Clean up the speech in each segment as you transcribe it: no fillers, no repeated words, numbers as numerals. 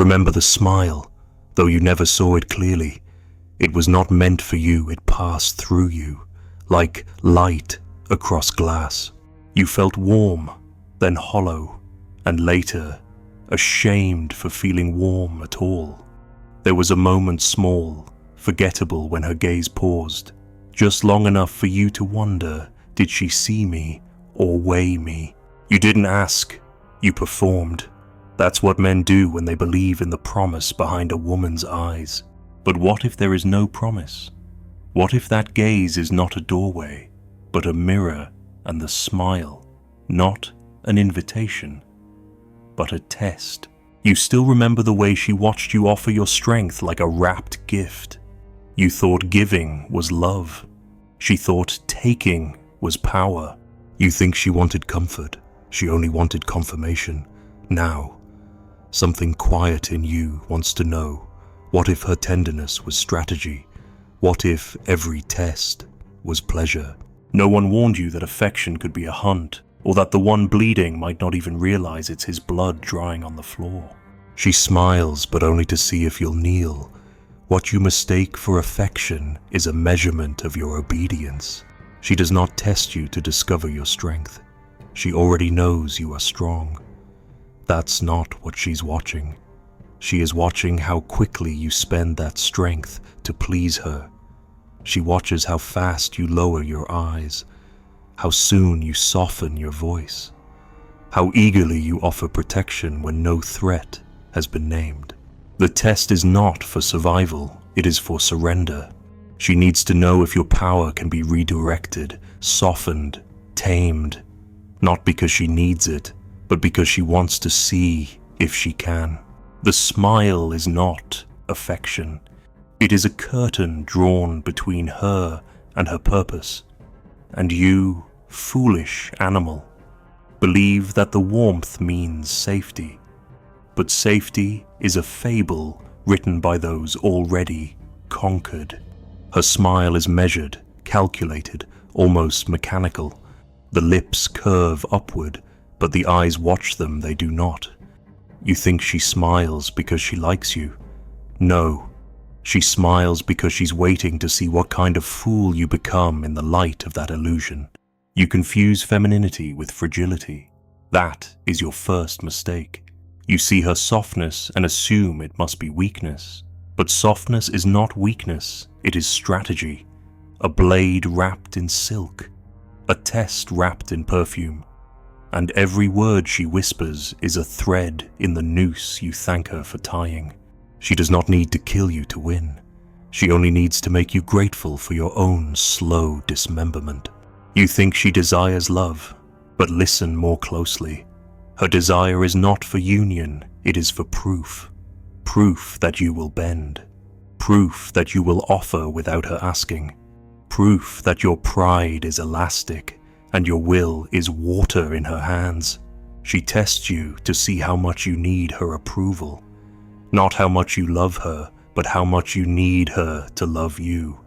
remember the smile, though you never saw it clearly. It was not meant for you, it passed through you, like light across glass. You felt warm, then hollow, and later, ashamed for feeling warm at all. There was a moment small, forgettable when her gaze paused, just long enough for you to wonder, did she see me or weigh me? You didn't ask, you performed. That's what men do when they believe in the promise behind a woman's eyes. But what if there is no promise? What if that gaze is not a doorway, but a mirror, and the smile, not an invitation, but a test? You still remember the way she watched you offer your strength like a wrapped gift. You thought giving was love. She thought taking was power. You think she wanted comfort. She only wanted confirmation. Now, something quiet in you wants to know, what if her tenderness was strategy? What if every test was pleasure? No one warned you that affection could be a hunt, or that the one bleeding might not even realize it's his blood drying on the floor. She smiles, but only to see if you'll kneel. What you mistake for affection is a measurement of your obedience. She does not test you to discover your strength. She already knows you are strong. That's not what she's watching. She is watching how quickly you spend that strength to please her. She watches how fast you lower your eyes, how soon you soften your voice, how eagerly you offer protection when no threat has been named. The test is not for survival, it is for surrender. She needs to know if your power can be redirected, softened, tamed, not because she needs it, but because she wants to see if she can. The smile is not affection. It is a curtain drawn between her and her purpose. And you, foolish animal, believe that the warmth means safety. But safety is a fable written by those already conquered. Her smile is measured, calculated, almost mechanical. The lips curve upward, but the eyes watch them, they do not. You think she smiles because she likes you. No, she smiles because she's waiting to see what kind of fool you become in the light of that illusion. You confuse femininity with fragility. That is your first mistake. You see her softness and assume it must be weakness. But softness is not weakness, it is strategy. A blade wrapped in silk. A test wrapped in perfume. And every word she whispers is a thread in the noose you thank her for tying. She does not need to kill you to win. She only needs to make you grateful for your own slow dismemberment. You think she desires love, but listen more closely. Her desire is not for union, it is for proof. Proof that you will bend. Proof that you will offer without her asking. Proof that your pride is elastic and your will is water in her hands. She tests you to see how much you need her approval. Not how much you love her, but how much you need her to love you.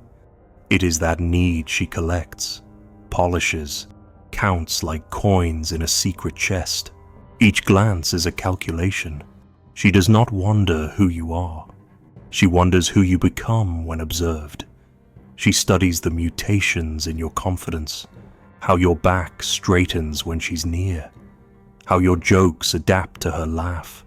It is that need she collects, polishes, counts like coins in a secret chest. Each glance is a calculation. She does not wonder who you are. She wonders who you become when observed. She studies the mutations in your confidence, how your back straightens when she's near, how your jokes adapt to her laugh,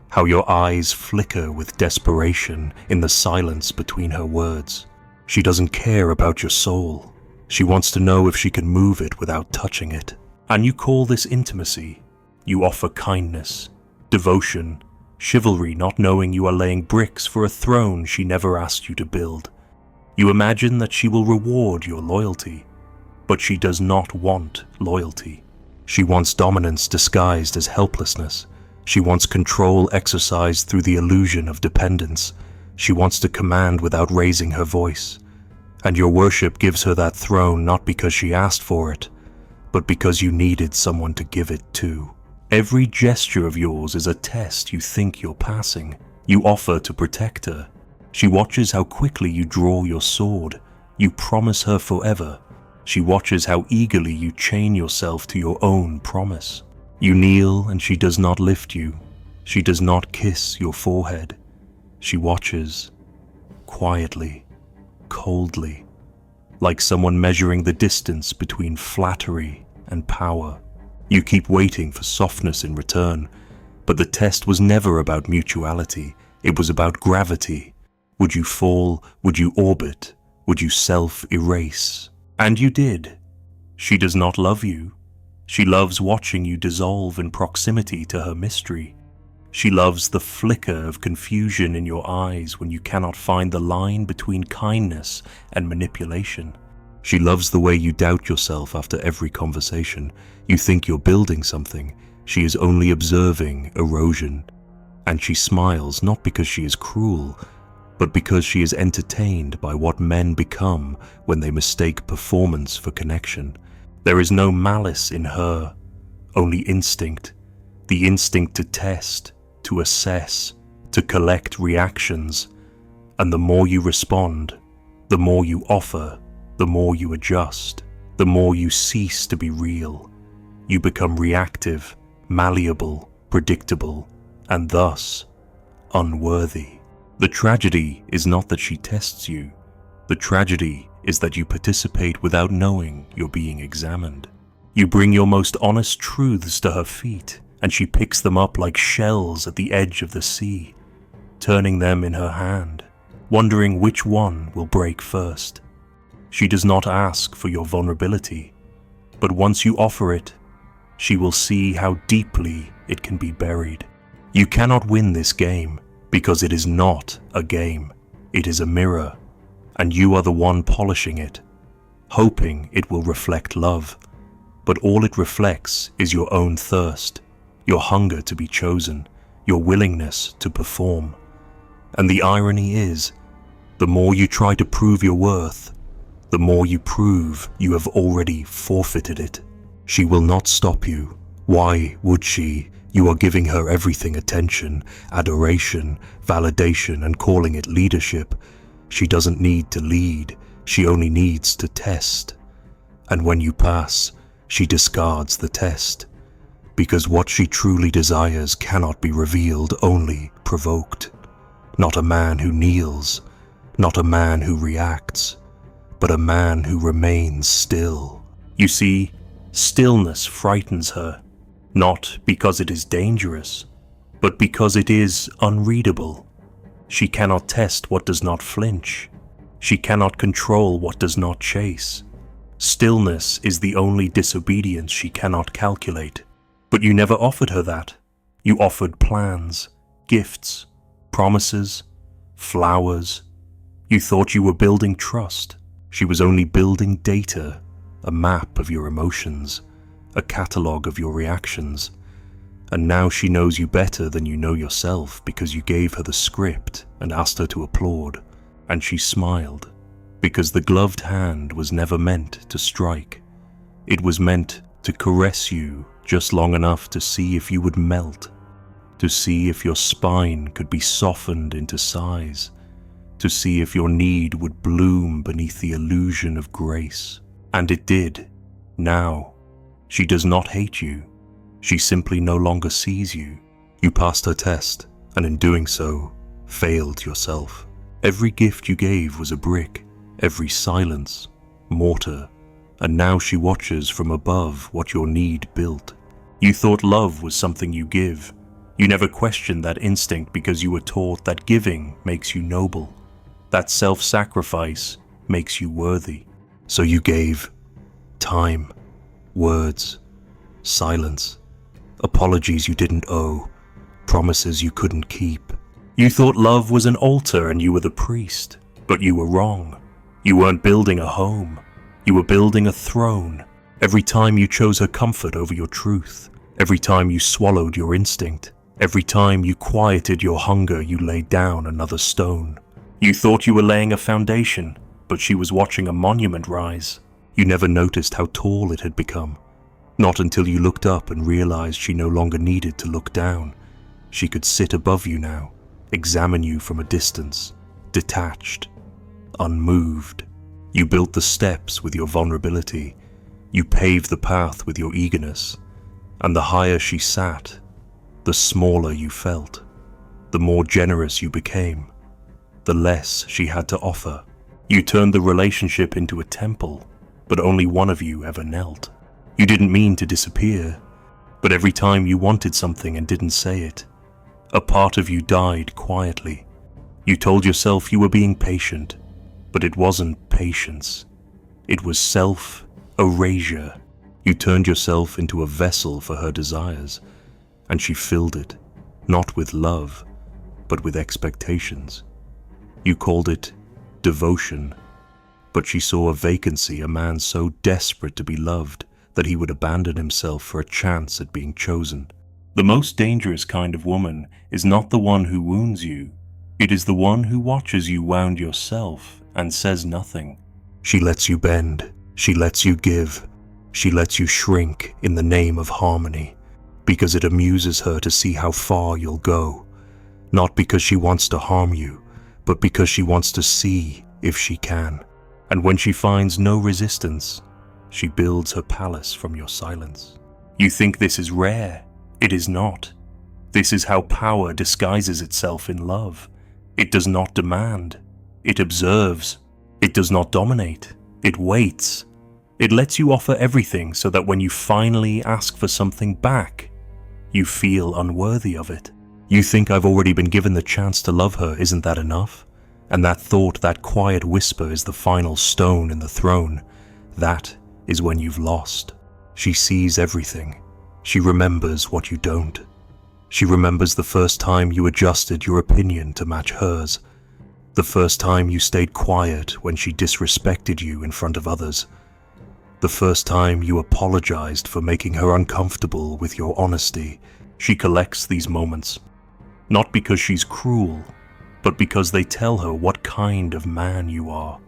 how your eyes flicker with desperation in the silence between her words. She doesn't care about your soul. She wants to know if she can move it without touching it. And you call this intimacy. You offer kindness, devotion, chivalry, not knowing you are laying bricks for a throne she never asked you to build. You imagine that she will reward your loyalty, but she does not want loyalty. She wants dominance disguised as helplessness. She wants control exercised through the illusion of dependence. She wants to command without raising her voice. And your worship gives her that throne not because she asked for it, but because you needed someone to give it to. Every gesture of yours is a test you think you're passing. You offer to protect her. She watches how quickly you draw your sword. You promise her forever. She watches how eagerly you chain yourself to your own promise. You kneel and she does not lift you. She does not kiss your forehead. She watches, quietly, coldly, like someone measuring the distance between flattery and power. You keep waiting for softness in return, but the test was never about mutuality. It was about gravity. Would you fall? Would you orbit? Would you self-erase? And you did. She does not love you. She loves watching you dissolve in proximity to her mystery. She loves the flicker of confusion in your eyes when you cannot find the line between kindness and manipulation. She loves the way you doubt yourself after every conversation. You think you're building something. She is only observing erosion. And she smiles not because she is cruel, but because she is entertained by what men become when they mistake performance for connection. There is no malice in her, only instinct. The instinct to test, to assess, to collect reactions. And the more you respond, the more you offer, the more you adjust, the more you cease to be real. You become reactive, malleable, predictable, and thus unworthy. The tragedy is not that she tests you. The tragedy is that you participate without knowing you're being examined. You bring your most honest truths to her feet, and she picks them up like shells at the edge of the sea, turning them in her hand, wondering which one will break first. She does not ask for your vulnerability, but once you offer it, she will see how deeply it can be buried. You cannot win this game because it is not a game. It is a mirror, and you are the one polishing it, hoping it will reflect love. But all it reflects is your own thirst, your hunger to be chosen, your willingness to perform. And the irony is, the more you try to prove your worth, the more you prove you have already forfeited it. She will not stop you. Why would she? You are giving her everything: attention, adoration, validation, and calling it leadership. She doesn't need to lead, she only needs to test. And when you pass, she discards the test. Because what she truly desires cannot be revealed, only provoked. Not a man who kneels, not a man who reacts, but a man who remains still. You see, stillness frightens her, not because it is dangerous, but because it is unreadable. She cannot test what does not flinch. She cannot control what does not chase. Stillness is the only disobedience she cannot calculate. But you never offered her that. You offered plans, gifts, promises, flowers. You thought you were building trust. She was only building data, a map of your emotions, a catalogue of your reactions. And now she knows you better than you know yourself because you gave her the script and asked her to applaud. And she smiled, because the gloved hand was never meant to strike. It was meant to caress you just long enough to see if you would melt, to see if your spine could be softened into size, to see if your need would bloom beneath the illusion of grace. And it did. Now, she does not hate you. She simply no longer sees you. You passed her test, and in doing so, failed yourself. Every gift you gave was a brick, every silence, mortar, and now she watches from above what your need built. You thought love was something you give. You never questioned that instinct because you were taught that giving makes you noble, that self-sacrifice makes you worthy. So you gave time, words, silence, apologies you didn't owe, promises you couldn't keep. You thought love was an altar and you were the priest, but you were wrong. You weren't building a home. You were building a throne. Every time you chose her comfort over your truth, every time you swallowed your instinct, every time you quieted your hunger, you laid down another stone. You thought you were laying a foundation, but she was watching a monument rise. You never noticed how tall it had become. Not until you looked up and realized she no longer needed to look down. She could sit above you now, examine you from a distance, detached, unmoved. You built the steps with your vulnerability. You paved the path with your eagerness. And the higher she sat, the smaller you felt. The more generous you became, the less she had to offer. You turned the relationship into a temple, but only one of you ever knelt. You didn't mean to disappear, but every time you wanted something and didn't say it, a part of you died quietly. You told yourself you were being patient, but it wasn't patience. It was self-erasure. You turned yourself into a vessel for her desires, and she filled it, not with love, but with expectations. You called it devotion, but she saw a vacancy, a man so desperate to be loved that he would abandon himself for a chance at being chosen. The most dangerous kind of woman is not the one who wounds you. It is the one who watches you wound yourself and says nothing. She lets you bend. She lets you give. She lets you shrink in the name of harmony, because it amuses her to see how far you'll go. Not because she wants to harm you, but because she wants to see if she can. And when she finds no resistance, she builds her palace from your silence. You think this is rare. It is not. This is how power disguises itself in love. It does not demand. It observes. It does not dominate. It waits. It lets you offer everything so that when you finally ask for something back, you feel unworthy of it. You think I've already been given the chance to love her, isn't that enough? And that thought, that quiet whisper is the final stone in the throne. That is when you've lost. She sees everything. She remembers what you don't. She remembers the first time you adjusted your opinion to match hers. The first time you stayed quiet when she disrespected you in front of others. The first time you apologized for making her uncomfortable with your honesty. She collects these moments, not because she's cruel, but because they tell her what kind of man you are.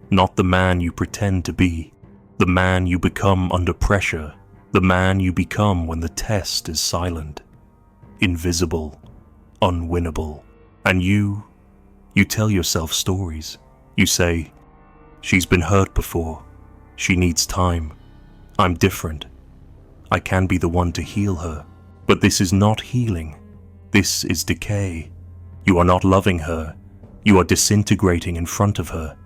Not the man you pretend to be, the man you become under pressure, the man you become when the test is silent, invisible, unwinnable. And you tell yourself stories. You say, she's been hurt before. She needs time. I'm different. I can be the one to heal her. But this is not healing. This is decay. You are not loving her. You are disintegrating in front of her,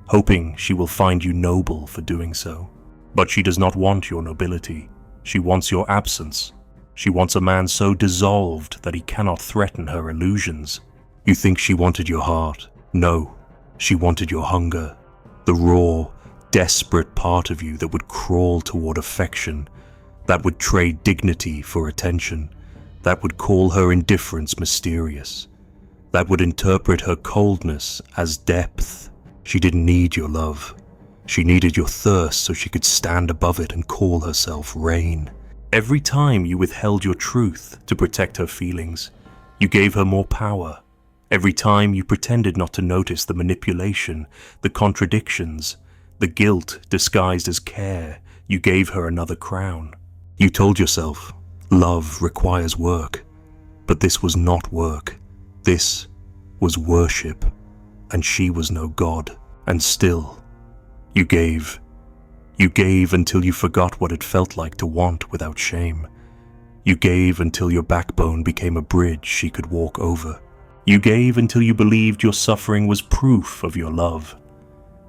hoping she will find you noble for doing so. But she does not want your nobility. She wants your absence. She wants a man so dissolved that he cannot threaten her illusions. You think she wanted your heart. No, she wanted your hunger, the raw, desperate part of you that would crawl toward affection, that would trade dignity for attention, that would call her indifference mysterious, that would interpret her coldness as depth. She didn't need your love. She needed your thirst so she could stand above it and call herself rain. Every time you withheld your truth to protect her feelings, you gave her more power. Every time you pretended not to notice the manipulation, the contradictions, the guilt disguised as care, you gave her another crown. You told yourself, love requires work. But this was not work. This was worship. And she was no god. And still, you gave. You gave until you forgot what it felt like to want without shame. You gave until your backbone became a bridge she could walk over. You gave until you believed your suffering was proof of your love.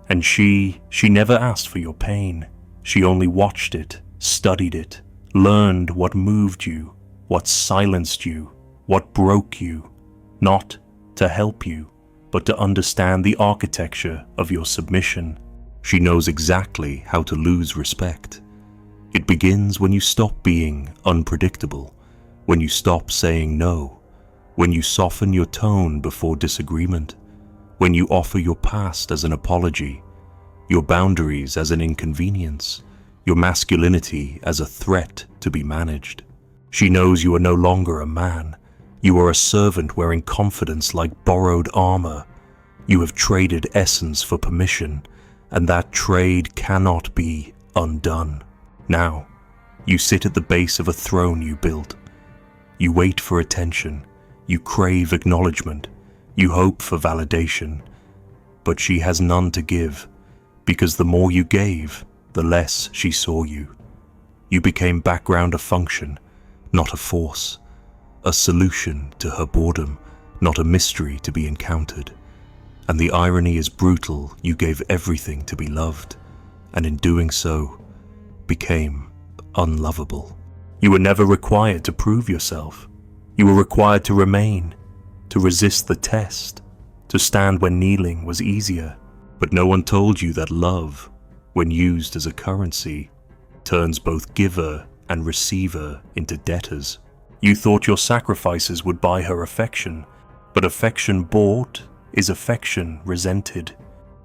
And she never asked for your pain. She only watched it, studied it, learned what moved you, what silenced you, what broke you, not to help you, but to understand the architecture of your submission. She knows exactly how to lose respect. It begins when you stop being unpredictable, when you stop saying no, when you soften your tone before disagreement, when you offer your past as an apology, your boundaries as an inconvenience, your masculinity as a threat to be managed. She knows you are no longer a man. You are a servant wearing confidence like borrowed armor. You have traded essence for permission, and that trade cannot be undone. Now, you sit at the base of a throne you built. You wait for attention. You crave acknowledgement. You hope for validation. But she has none to give, because the more you gave, the less she saw you. You became background, a function, not a force. a solution to her boredom, not a mystery to be encountered. And the irony is brutal. You gave everything to be loved, and in doing so, became unlovable. You were never required to prove yourself. You were required to remain, to resist the test, to stand when kneeling was easier. But no one told you that love, when used as a currency, turns both giver and receiver into debtors. You thought your sacrifices would buy her affection, but affection bought is affection resented.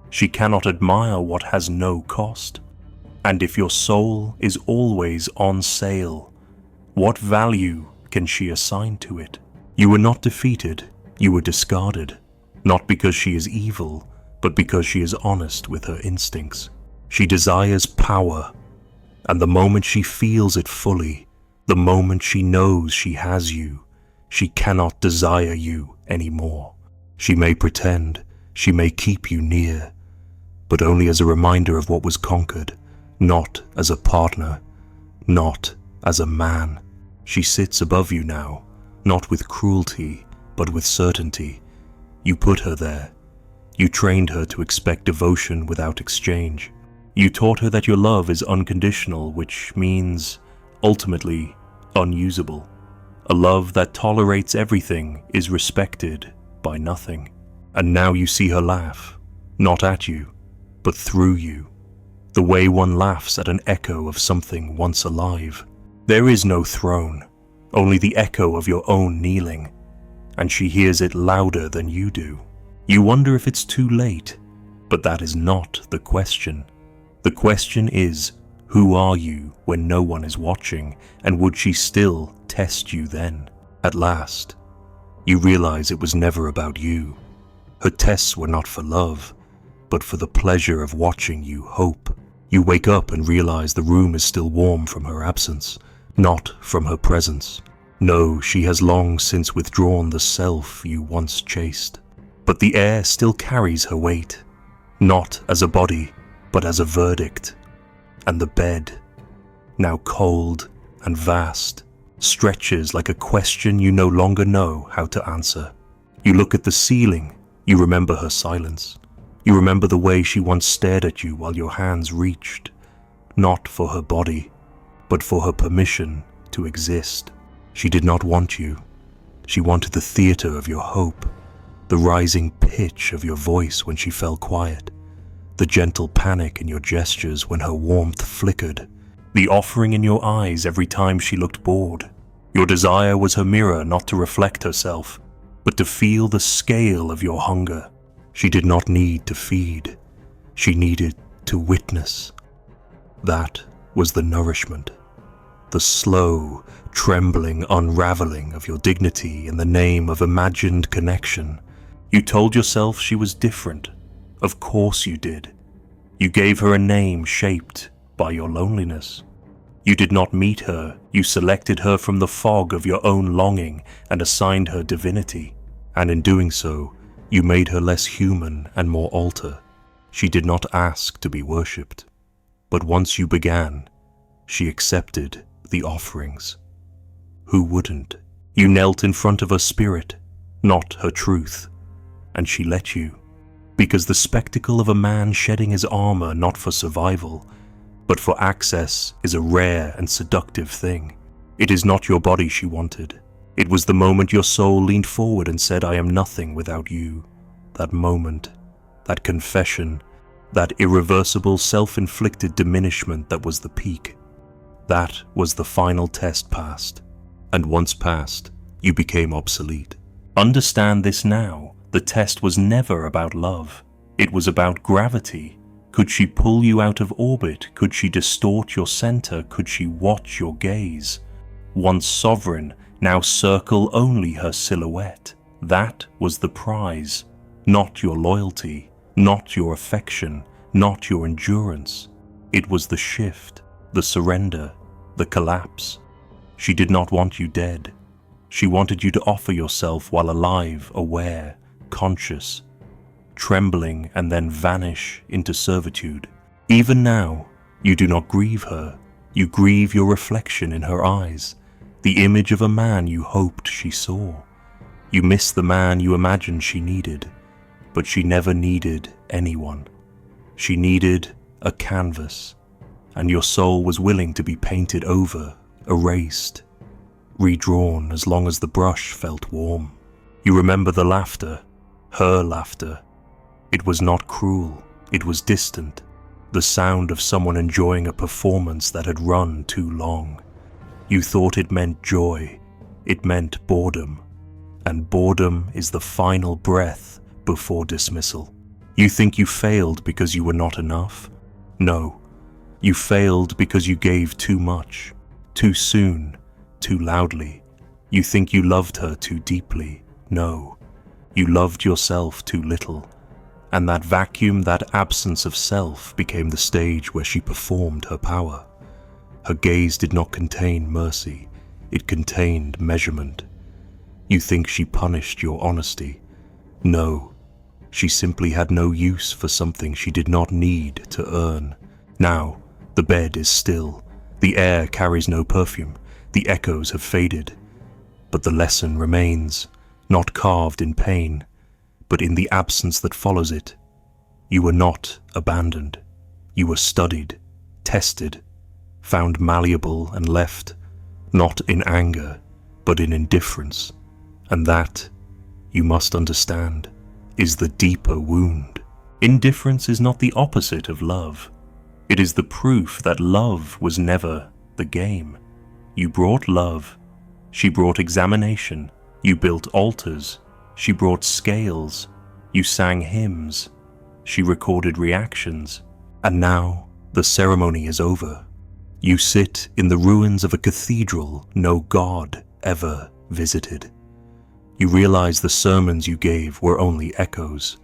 She cannot admire what has no cost. And if your soul is always on sale, what value can she assign to it? You were not defeated, you were discarded, not because she is evil, but because she is honest with her instincts. She desires power, and the moment she feels it fully, the moment she knows she has you, she cannot desire you anymore. She may pretend, she may keep you near, but only as a reminder of what was conquered, not as a partner, not as a man. She sits above you now, not with cruelty, but with certainty. You put her there. You trained her to expect devotion without exchange. You taught her that your love is unconditional, which means, ultimately, unusable. A love that tolerates everything is respected by nothing. And now you see her laugh, not at you, but through you. The way one laughs at an echo of something once alive. There is no throne, only the echo of your own kneeling, and she hears it louder than you do. You wonder if it's too late, but that is not the question. The question is, who are you when no one is watching, and would she still test you then? At last, you realize it was never about you. Her tests were not for love, but for the pleasure of watching you hope. You wake up and realize the room is still warm from her absence, not from her presence. No, she has long since withdrawn the self you once chased. But the air still carries her weight, not as a body, but as a verdict. And the bed, now cold and vast, stretches like a question you no longer know how to answer. You look at the ceiling, you remember her silence. You remember the way she once stared at you while your hands reached, not for her body, but for her permission to exist. She did not want you. She wanted the theater of your hope, the rising pitch of your voice when she fell quiet, the gentle panic in your gestures when her warmth flickered, the offering in your eyes every time she looked bored. Your desire was her mirror, not to reflect herself, but to feel the scale of your hunger. She did not need to feed. She needed to witness. That was the nourishment, the slow, trembling unraveling of your dignity in the name of imagined connection. You told yourself she was different. Of course you did. You gave her a name shaped by your loneliness. You did not meet her. You selected her from the fog of your own longing and assigned her divinity. And in doing so, you made her less human and more altar. She did not ask to be worshipped. But once you began, she accepted the offerings. Who wouldn't? You knelt in front of her spirit, not her truth, and she let you. Because the spectacle of a man shedding his armor not for survival, but for access is a rare and seductive thing. It is not your body she wanted. It was the moment your soul leaned forward and said, I am nothing without you. That moment, that confession, that irreversible self-inflicted diminishment that was the peak. That was the final test passed. And once passed, you became obsolete. Understand this now. The test was never about love. It was about gravity. Could she pull you out of orbit? Could she distort your center? Could she watch your gaze? Once sovereign, now circle only her silhouette. That was the prize. Not your loyalty, not your affection, not your endurance. It was the shift, the surrender, the collapse. She did not want you dead. She wanted you to offer yourself while alive, aware, conscious, trembling, and then vanish into servitude. Even now, you do not grieve her. You grieve your reflection in her eyes, the image of a man you hoped she saw. You missed the man you imagined she needed, but she never needed anyone. She needed a canvas, and your soul was willing to be painted over, erased, redrawn as long as the brush felt warm. You remember the laughter, her laughter. It was not cruel, it was distant, the sound of someone enjoying a performance that had run too long. You thought it meant joy, it meant boredom, and boredom is the final breath before dismissal. You think you failed because you were not enough? No, you failed because you gave too much, too soon, too loudly. You think you loved her too deeply? No, you loved yourself too little. And that vacuum, that absence of self, became the stage where she performed her power. Her gaze did not contain mercy, it contained measurement. You think she punished your honesty? No, she simply had no use for something she did not need to earn. Now, the bed is still, the air carries no perfume, the echoes have faded. But the lesson remains, not carved in pain, but in the absence that follows it. You were not abandoned. You were studied, tested, found malleable and left, not in anger, but in indifference. And that, you must understand, is the deeper wound. Indifference is not the opposite of love. It is the proof that love was never the game. You brought love, she brought examination. You built altars, she brought scales. You sang hymns, she recorded reactions. And now the ceremony is over. You sit in the ruins of a cathedral no God ever visited. You realize the sermons you gave were only echoes.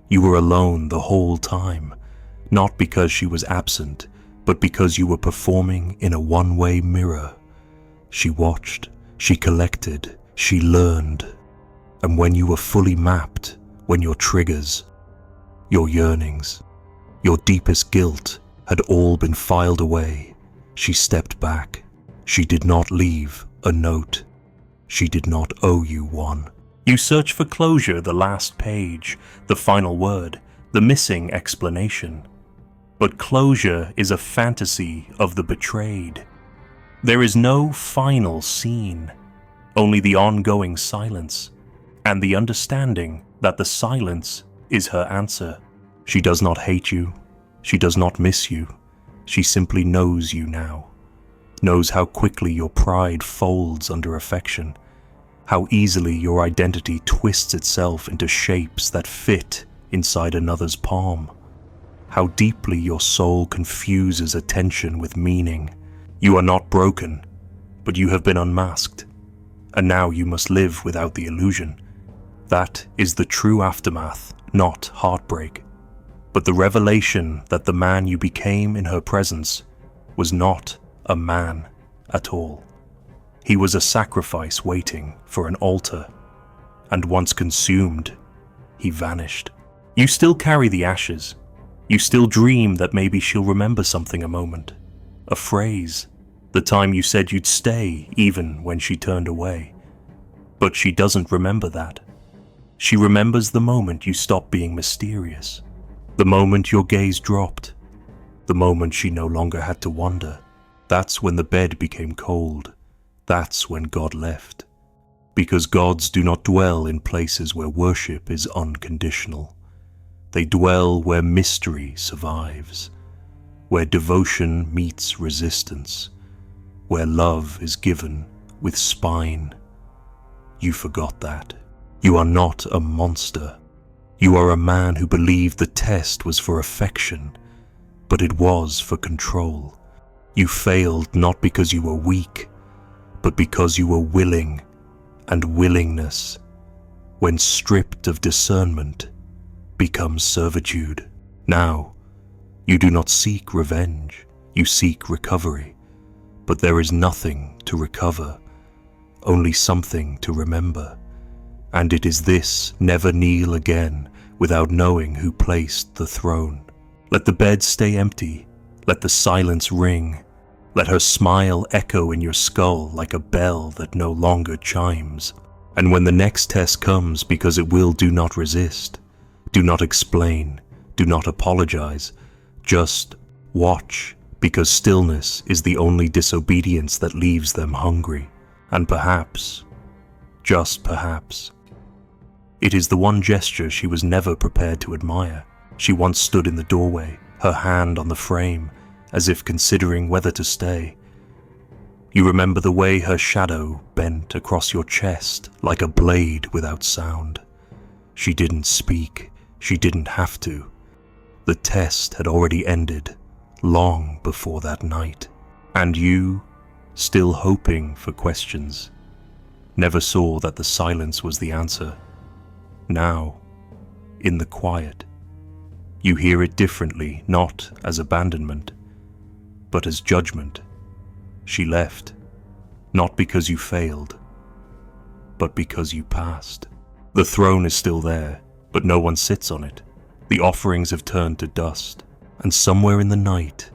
You were alone the whole time, not because she was absent, but because you were performing in a one-way mirror. She watched, she collected, she learned. And when you were fully mapped, when your triggers, your yearnings, your deepest guilt had all been filed away, she stepped back. She did not leave a note. She did not owe you one. You search for closure, the last page, the final word, the missing explanation. But closure is a fantasy of the betrayed. There is no final scene, only the ongoing silence, and the understanding that the silence is her answer. She does not hate you. She does not miss you. She simply knows you now. Knows how quickly your pride folds under affection, how easily your identity twists itself into shapes that fit inside another's palm, how deeply your soul confuses attention with meaning. You are not broken, but you have been unmasked, and now you must live without the illusion. That is the true aftermath, not heartbreak, but the revelation that the man you became in her presence was not a man at all. He was a sacrifice waiting for an altar, and once consumed, he vanished. You still carry the ashes. You still dream that maybe she'll remember something a moment, a phrase, the time you said you'd stay even when she turned away. But she doesn't remember that. She remembers the moment you stopped being mysterious, the moment your gaze dropped, the moment she no longer had to wonder. That's when the bed became cold. That's when God left. Because gods do not dwell in places where worship is unconditional. They dwell where mystery survives, where devotion meets resistance, where love is given with spine. You forgot that. You are not a monster. You are a man who believed the test was for affection, but it was for control. You failed not because you were weak, but because you were willing, and willingness, when stripped of discernment, becomes servitude. Now, you do not seek revenge, you seek recovery, but there is nothing to recover, only something to remember. And it is this: never kneel again without knowing who placed the throne. Let the bed stay empty, let the silence ring. Let her smile echo in your skull like a bell that no longer chimes. And when the next test comes, because it will, do not resist. Do not explain. Do not apologize. Just watch, because stillness is the only disobedience that leaves them hungry. And perhaps, just perhaps, it is the one gesture she was never prepared to admire. She once stood in the doorway, her hand on the frame, as if considering whether to stay. You remember the way her shadow bent across your chest like a blade without sound. She didn't speak. She didn't have to. The test had already ended, long before that night. And you, still hoping for questions, never saw that the silence was the answer. Now, in the quiet, you hear it differently, not as abandonment, but as judgment. She left, not because you failed, but because you passed. The throne is still there, but no one sits on it. The offerings have turned to dust, and somewhere in the night,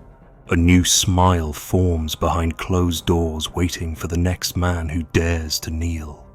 a new smile forms behind closed doors, waiting for the next man who dares to kneel.